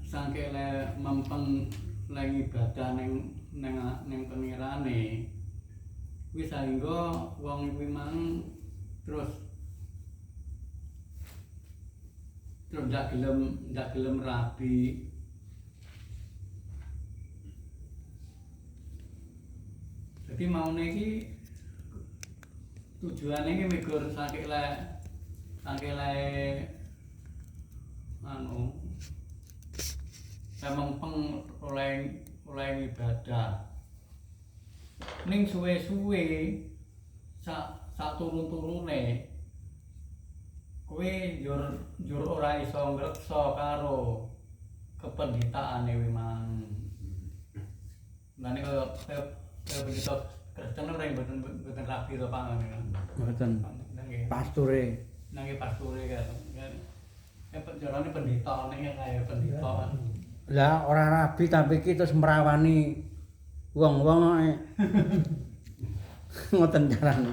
sangke le mempeng le ibadah ning pengirane kuwi saengga wong kuwi mang terus ndak gelem rabi. Jadi maune iki tujuane iki migur saking le anu emang peng oleh ibadah. Ning suwe-suwe sak turun-turune kowe njur ora iso ngreksa karo kependhitaane memang. Lah nek kaya pendhita Kristen ora mboten rabi to Pak. Mboten. Pasture. Nangge pasture kan. Jarane pendhita nek kaya pendhita. Lah ora rabi tapi iki terus merawani wong-wong ngoten carane.